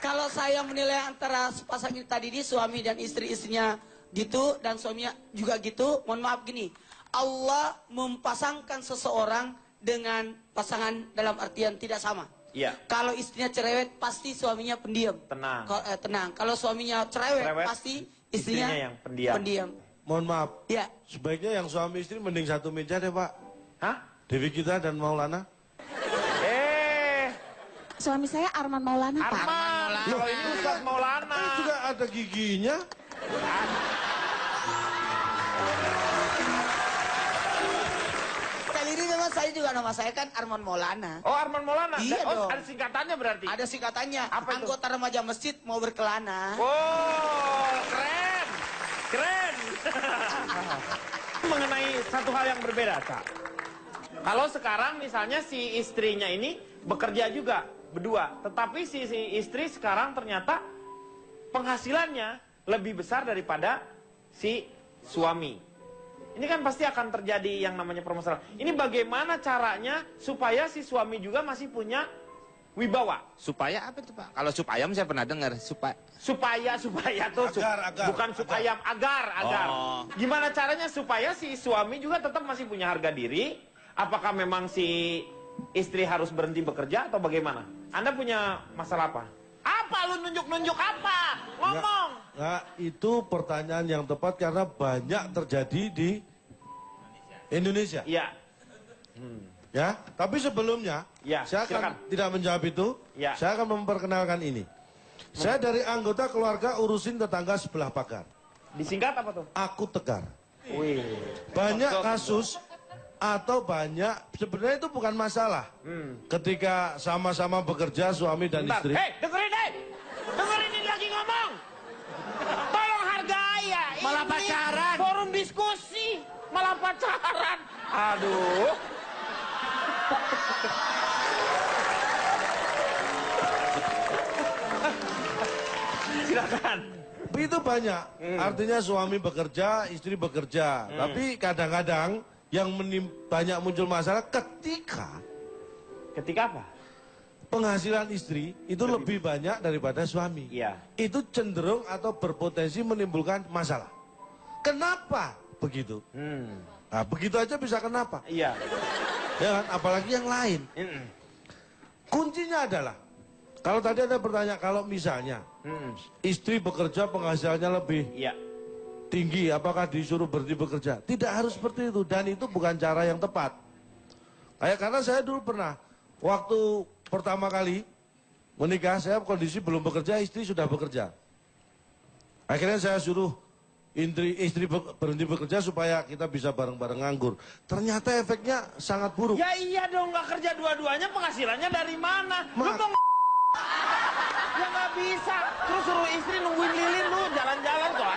Kalau saya menilai antara sepasang ini tadi di suami dan istri-istrinya gitu dan suaminya juga gitu, mohon maaf gini. Allah mempasangkan seseorang dengan pasangan dalam artian tidak sama. Iya. Kalau istrinya cerewet pasti suaminya pendiam. Tenang. Tenang. Kalau suaminya cerewet pasti istrinya yang pendiam. Mohon maaf. Ya. Sebaiknya yang suami istri mending satu meja deh, Pak. Hah? Dewi Gita dan Maulana. Suami saya Arman Maulana, Pak. Arman. Loh, ini Ustaz Maulana. Ini juga ada giginya. Ini memang saya juga nama saya kan Arman Maulana. Oh, Arman Maulana. Iya dong. Ada singkatannya berarti. Ada singkatannya. Apa itu? Anggota remaja masjid mau berkelana. Oh, keren. Keren. Mengenai satu hal yang berbeda, Kak. Kalau sekarang misalnya si istrinya ini bekerja juga berdua, tetapi si istri sekarang ternyata penghasilannya lebih besar daripada si suami. Ini kan pasti akan terjadi yang namanya permasalahan. Ini bagaimana caranya supaya si suami juga masih punya wibawa? Supaya apa itu, Pak? Kalau supayam saya pernah dengar. Supaya tuh Agar. bukan supaya agar. Oh. Gimana caranya supaya si suami juga tetap masih punya harga diri? Apakah memang si istri harus berhenti bekerja atau bagaimana? Anda punya masalah apa? Apa lu nunjuk-nunjuk apa? Ngomong. Nah, itu pertanyaan yang tepat karena banyak terjadi di Indonesia. Iya. Ya, tapi sebelumnya Ya, saya akan silakan. tidak menjawab itu. Ya. Saya akan memperkenalkan ini. Saya dari anggota keluarga urusin tetangga sebelah pagar. Disingkat apa tuh? Aku tegar. Wih. Banyak kasus atau banyak sebenarnya itu bukan masalah. Ketika sama-sama bekerja suami dan Bentar. istri. Hei, dengerin deh. Dengerin ini lagi ngomong. Tolong hargai ya. Malah Ini pacaran. Forum diskusi. Malah pacaran. Aduh. Silakan. Itu banyak. Artinya suami bekerja, istri bekerja. Tapi kadang-kadang yang banyak muncul masalah ketika Apa? penghasilan istri itu lebih banyak daripada suami. Iya. Itu cenderung atau berpotensi menimbulkan masalah. Kenapa begitu? Nah, begitu aja bisa kenapa? Iya. Ya kan? Apalagi yang lain. Kuncinya adalah, kalau tadi ada pertanyaan, kalau misalnya istri bekerja penghasilannya lebih Iya. tinggi, apakah disuruh berhenti bekerja? Tidak harus seperti itu, dan itu bukan cara yang tepat. Karena saya dulu pernah, waktu pertama kali menikah, saya kondisi belum bekerja, istri sudah bekerja. Akhirnya saya suruh istri berhenti bekerja supaya kita bisa bareng-bareng nganggur. Ternyata efeknya sangat buruk. Ya iya dong, nggak kerja dua-duanya, penghasilannya dari mana? Lu mau ya nggak bisa. Terus suruh istri nungguin lilin lu jalan-jalan kok.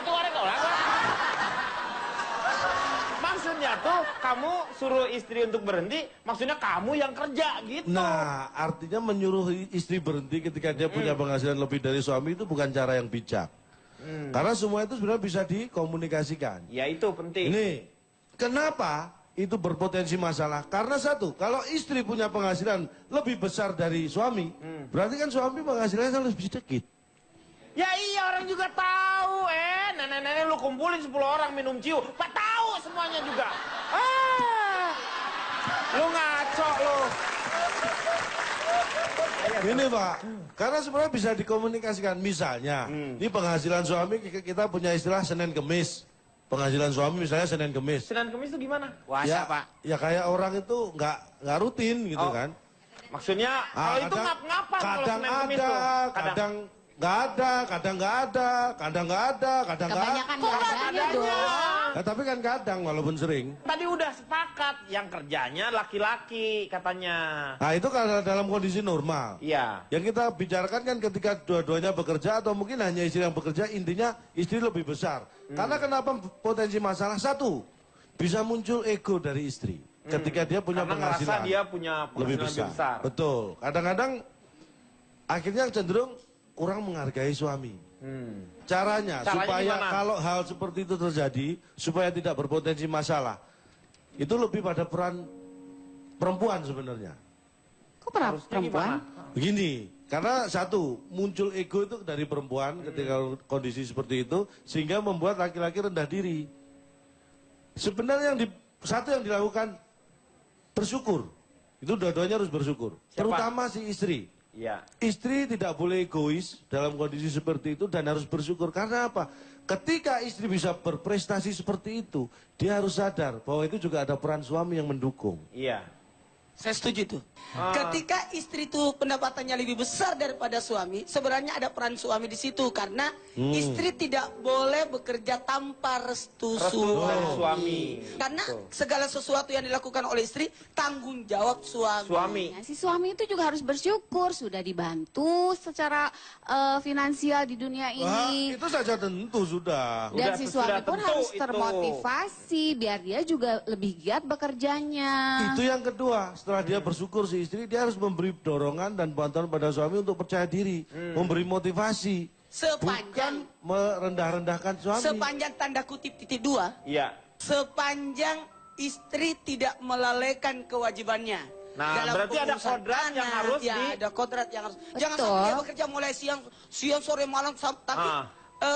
Maksudnya tuh kamu suruh istri untuk berhenti, maksudnya kamu yang kerja gitu. Nah, artinya menyuruh istri berhenti ketika dia punya penghasilan lebih dari suami itu bukan cara yang bijak. Karena semua itu sebenarnya bisa dikomunikasikan. Ya itu penting. Ini, kenapa itu berpotensi masalah? Karena satu, kalau istri punya penghasilan lebih besar dari suami, berarti kan suami penghasilannya lebih sedikit. Ya iya, orang juga tahu, nenek-nenek lu kumpulin 10 orang minum ciu, Pak tahu semuanya juga. Lu ngaco lu. Ini Pak, karena sebenarnya bisa dikomunikasikan. Misalnya, ini penghasilan suami, kita punya istilah Senin Kemis. Penghasilan suami misalnya Senin Kemis. Senin Kemis itu gimana? Puasa, Pak. Ya kayak orang itu nggak rutin gitu kan. Maksudnya, kalau itu ngap-ngapan kalau kadang Senin Kemis ada, tuh. kadang nggak ada, kadang nggak ada, kadang nggak ada, kadang nggak ada. Kebanyakan nggak adanya dong. Nah, tapi kan kadang walaupun sering. Tadi udah sepakat, yang kerjanya laki-laki katanya. Nah itu kalau dalam kondisi normal. Iya. Yang kita bicarakan kan ketika dua-duanya bekerja atau mungkin hanya istri yang bekerja, intinya istri lebih besar. Karena kenapa potensi masalah? Satu, bisa muncul ego dari istri. Ketika dia punya Karena ngerasa penghasilan dia punya penghasilan lebih besar. Betul. Kadang-kadang akhirnya cenderung kurang menghargai suami. Caranya supaya gimana? kalau hal seperti itu terjadi, supaya tidak berpotensi masalah, itu lebih pada peran perempuan sebenarnya. Kok perempuan? Gimana? Begini, Karena satu, muncul ego itu dari perempuan ketika kondisi seperti itu, sehingga membuat laki-laki rendah diri. Sebenarnya satu yang dilakukan, bersyukur. Itu dua-duanya harus bersyukur. Siapa? Terutama si istri. Iya. Istri tidak boleh egois dalam kondisi seperti itu dan harus bersyukur. Karena apa? Ketika istri bisa berprestasi seperti itu, dia harus sadar bahwa itu juga ada peran suami yang mendukung. Iya. Saya setuju tuh. Ketika istri itu pendapatannya lebih besar daripada suami, sebenarnya ada peran suami di situ karena istri tidak boleh bekerja tanpa restu dari suami. suami. Karena Betul. segala sesuatu yang dilakukan oleh istri tanggung jawab suami. Suami. Nah, si suami itu juga harus bersyukur sudah dibantu secara finansial di dunia Wah, ini. itu saja tentu sudah. Dan Udah, si sudah suami pun tentu harus itu. termotivasi biar dia juga lebih giat bekerjanya. Itu yang kedua, setelah dia bersyukur si istri, dia harus memberi dorongan dan bantuan pada suami untuk percaya diri, memberi motivasi, bukan Sepanjang merendah-rendahkan suami. sepanjang tanda kutip titik 2, Iya. sepanjang istri tidak melalaikan kewajibannya. Nah, berarti ada pengurusan kodrat yang harus ya, di- ada kodrat yang harus. Jangan Betul. sampai dia bekerja mulai siang sore malam tapi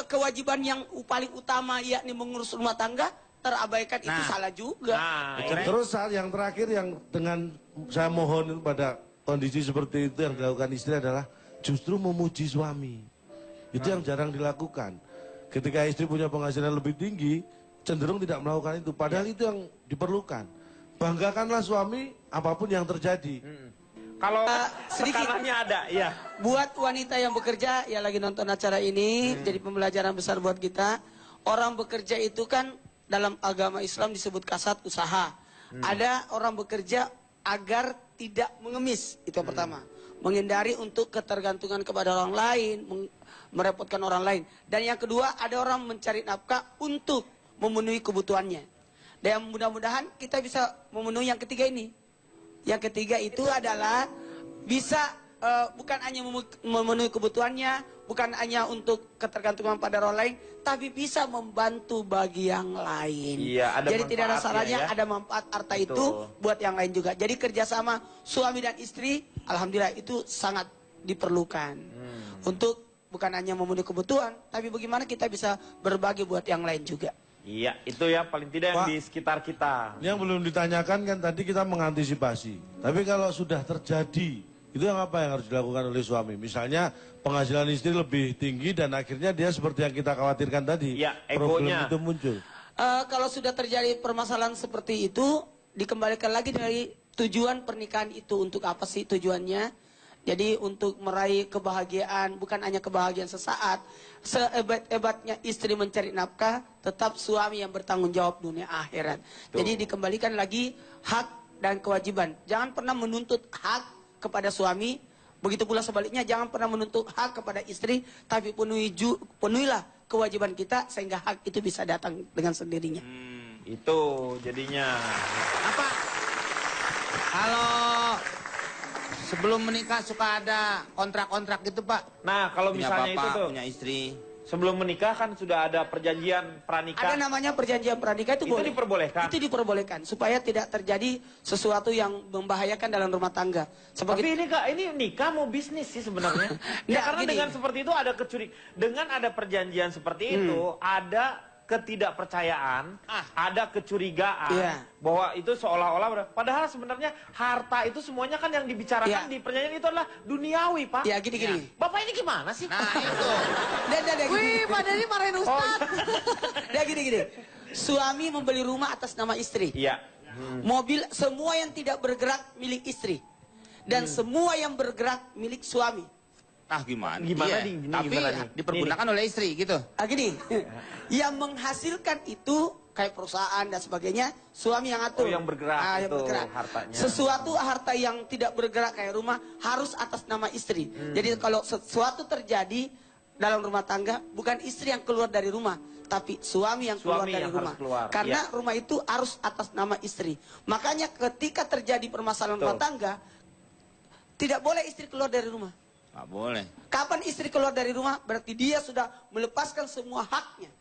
kewajiban yang paling utama yakni mengurus rumah tangga terabaikan, itu Nah. salah juga. Nah, ini. Terus saat yang terakhir yang dengan saya mohon pada kondisi seperti itu yang dilakukan istri adalah justru memuji suami. Itu yang jarang dilakukan. Ketika istri punya penghasilan lebih tinggi, cenderung tidak melakukan itu. Padahal itu yang diperlukan. Banggakanlah suami apapun yang terjadi. Kalau sedikit. tekanannya ada, ya. Buat wanita yang bekerja, yang lagi nonton acara ini, jadi pembelajaran besar buat kita. Orang bekerja itu kan dalam agama Islam disebut kasat usaha. Ada orang bekerja agar tidak mengemis, itu yang pertama. Menghindari untuk ketergantungan kepada orang lain, merepotkan orang lain. Dan yang kedua, ada orang mencari nafkah untuk memenuhi kebutuhannya. Dan mudah-mudahan kita bisa memenuhi yang ketiga ini. Yang ketiga itu adalah bisa bukan hanya memenuhi kebutuhannya, bukan hanya untuk ketergantungan pada orang lain, tapi bisa membantu bagi yang lain. Iya, ada jadi tidak ada manfaatnya salahnya, ya. ada manfaat harta Betul. itu buat yang lain juga. Jadi kerjasama suami dan istri, alhamdulillah itu sangat diperlukan. Untuk bukan hanya memenuhi kebutuhan, tapi bagaimana kita bisa berbagi buat yang lain juga. Iya, itu ya paling tidak yang Pak. di sekitar kita. Yang belum ditanyakan kan tadi kita mengantisipasi. Tapi kalau sudah terjadi, itu yang apa yang harus dilakukan oleh suami? Misalnya penghasilan istri lebih tinggi dan akhirnya dia seperti yang kita khawatirkan tadi. Iya, problem egonya. itu muncul. Kalau sudah terjadi permasalahan seperti itu, dikembalikan lagi dari tujuan pernikahan itu. Untuk apa sih tujuannya? Jadi untuk meraih kebahagiaan, bukan hanya kebahagiaan sesaat. Sehebat-hebatnya istri mencari nafkah, tetap suami yang bertanggung jawab dunia akhirat. Jadi dikembalikan lagi hak dan kewajiban. Jangan pernah menuntut hak kepada suami, begitu pula sebaliknya jangan pernah menuntut hak kepada istri, tapi penuhilah kewajiban kita sehingga hak itu bisa datang dengan sendirinya. Itu jadinya. Apa? Kalau sebelum menikah suka ada kontrak-kontrak gitu, Pak. Nah, kalau Punya misalnya bapak, itu tuh, punya istri. sebelum menikah kan sudah ada perjanjian pranikah. Ada namanya perjanjian pranikah itu Itu boleh. diperbolehkan? Itu diperbolehkan supaya tidak terjadi sesuatu yang membahayakan dalam rumah tangga. Tapi ini nikah mau bisnis sih sebenarnya. Ya Nggak, karena gini. dengan seperti itu ada dengan ada perjanjian seperti itu, ada ketidakpercayaan, ada kecurigaan Iya. bahwa itu seolah-olah padahal sebenarnya harta itu semuanya kan yang dibicarakan Iya. di perjanjian itu adalah duniawi, Pak. Ya gini-gini. Bapak ini gimana sih? Nah, itu. Dan Wih, Pak Dhani marahin Ustaz. Ya gini-gini. Suami membeli rumah atas nama istri. Iya. Mobil semua yang tidak bergerak milik istri. Dan semua yang bergerak milik suami. Ah, gimana? Gimana Iya. nih, ini Tapi gimana nih? dipergunakan oleh istri gitu. Gini. Yang menghasilkan itu kayak perusahaan dan sebagainya, suami yang atur. Oh, yang bergerak yang itu bergerak. hartanya. Sesuatu harta yang tidak bergerak kayak rumah harus atas nama istri. Jadi kalau sesuatu terjadi dalam rumah tangga, bukan istri yang keluar dari rumah, tapi suami yang keluar Suami dari yang rumah. harus keluar, Karena iya. rumah itu harus atas nama istri. Makanya ketika terjadi permasalahan Betul. rumah tangga, tidak boleh istri keluar dari rumah. Nggak boleh. Kapan istri keluar dari rumah, berarti dia sudah melepaskan semua haknya.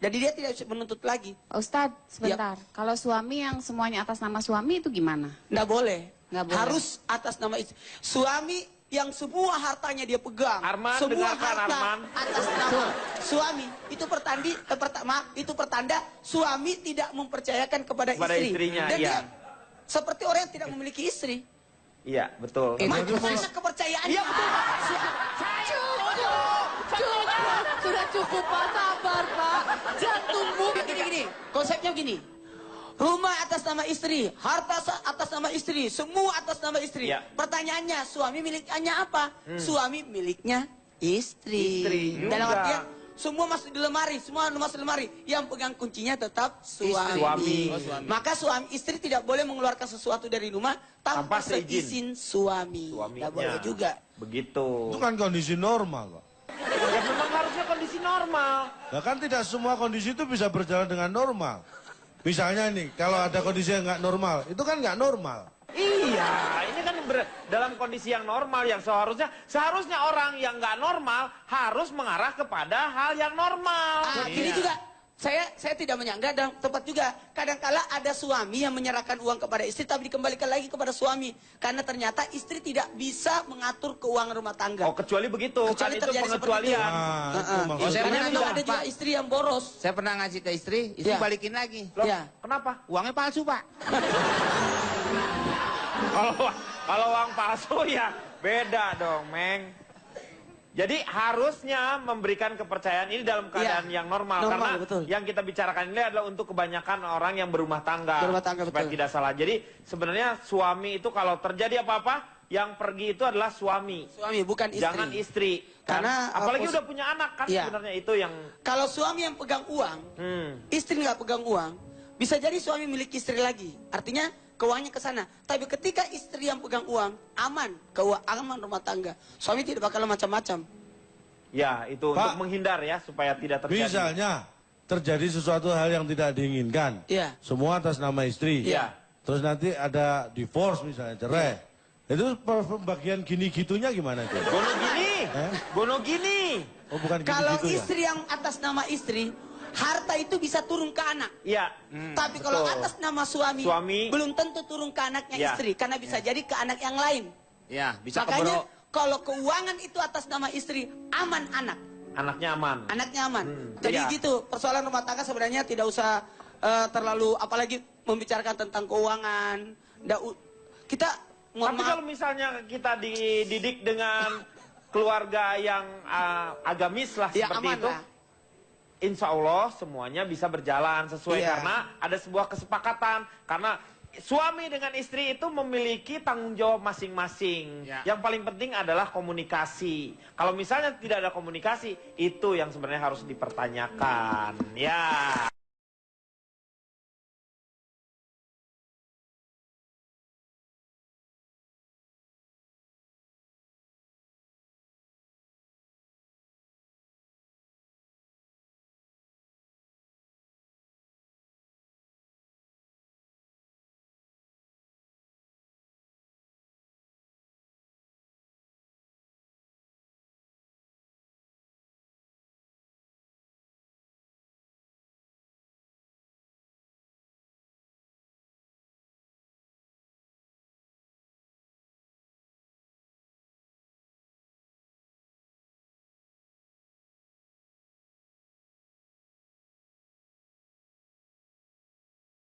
Jadi dia tidak bisa menuntut lagi. Ustadz, sebentar. Kalau suami yang semuanya atas nama suami itu gimana? Nggak boleh. Nggak boleh. Harus atas nama istri. Suami yang semua hartanya dia pegang, Arman, semua dengarkan, harta Arman. atas nama suami, itu pertanda suami tidak mempercayakan kepada istri. istrinya, Dan iya. dia seperti orang yang tidak memiliki istri. Iya, betul. Mana kepercayaannya? Iya betul. Sudah cukup Pak, sabar Pak. Jantungmu. Gini, konsepnya begini. Rumah atas nama istri, harta atas nama istri, semua atas nama istri. Ya. Pertanyaannya, suami miliknya apa? Suami miliknya istri. Istri Dalam juga. artian, semua masuk di lemari, semua masuk di lemari. Yang pegang kuncinya tetap suami. Suami. Oh, suami. Maka suami istri tidak boleh mengeluarkan sesuatu dari rumah tanpa Tanpa seizin seizin suami. Suaminya. Tidak boleh juga. Begitu. Itu kan kondisi normal kok. Ya memang harusnya kondisi normal. Nah kan tidak semua kondisi itu bisa berjalan dengan normal. Misalnya nih, kalau ada kondisi yang nggak normal, itu kan nggak normal. Iya, ini kan dalam kondisi yang normal yang seharusnya orang yang nggak normal harus mengarah kepada hal yang normal. Ini juga saya tidak menyangka dan tepat juga. Kadangkala ada suami yang menyerahkan uang kepada istri tapi dikembalikan lagi kepada suami karena ternyata istri tidak bisa mengatur keuangan rumah tangga. Oh, kecuali begitu, Kecuali kan itu terjadi seperti pengecualian. Nah, itu Oh, maksudnya. saya Karena pernah memang dong, ada juga Pak. istri yang boros. Saya pernah ngasih ke istri Ya. balikin lagi. Loh, Ya. kenapa? Uangnya palsu, Pak. Kalau uang palsu ya beda dong, Meng. Jadi harusnya memberikan kepercayaan ini dalam keadaan yang normal. Normal, Karena betul. yang kita bicarakan ini adalah untuk kebanyakan orang yang berumah tangga. Berumah tangga, supaya betul. tidak salah. Jadi sebenarnya suami itu kalau terjadi apa-apa, yang pergi itu adalah suami. Suami bukan istri. Jangan istri. Kan? Karena, apalagi udah punya anak kan Iya. sebenarnya itu yang... Kalau suami yang pegang uang, istri nggak pegang uang, bisa jadi suami milik istri lagi. Artinya keuangannya ke sana. Tapi ketika istri yang pegang uang, aman, aman rumah tangga. Suami tidak bakal macam-macam. Ya, itu Pak, untuk menghindar ya, supaya tidak terjadi. Misalnya, terjadi sesuatu hal yang tidak diinginkan. Iya. Semua atas nama istri. Iya. Terus nanti ada divorce misalnya, cerai. Itu pembagian gini-gitunya gimana tuh? Bono gini, bono gini. Oh bukan Kalau gitu-gitu ya? istri yang atas nama istri, harta itu bisa turun ke anak. Iya. Tapi kalau betul. atas nama suami, Suami. belum tentu turun ke anaknya Ya. istri. Karena bisa jadi ke anak yang lain. Ya, bisa Makanya kebero. kalau keuangan itu atas nama istri, aman anak. Anaknya aman. Anaknya aman. Jadi iya. gitu, persoalan rumah tangga sebenarnya tidak usah terlalu, apalagi membicarakan tentang keuangan. Kita, mohon Tapi maaf, kalau misalnya kita dididik dengan keluarga yang agamis lah ya seperti aman itu, lah. insya Allah semuanya bisa berjalan sesuai Iya. karena ada sebuah kesepakatan. Karena suami dengan istri itu memiliki tanggung jawab masing-masing. Ya. Yang paling penting adalah komunikasi. Kalau misalnya tidak ada komunikasi, itu yang sebenarnya harus dipertanyakan. Ya.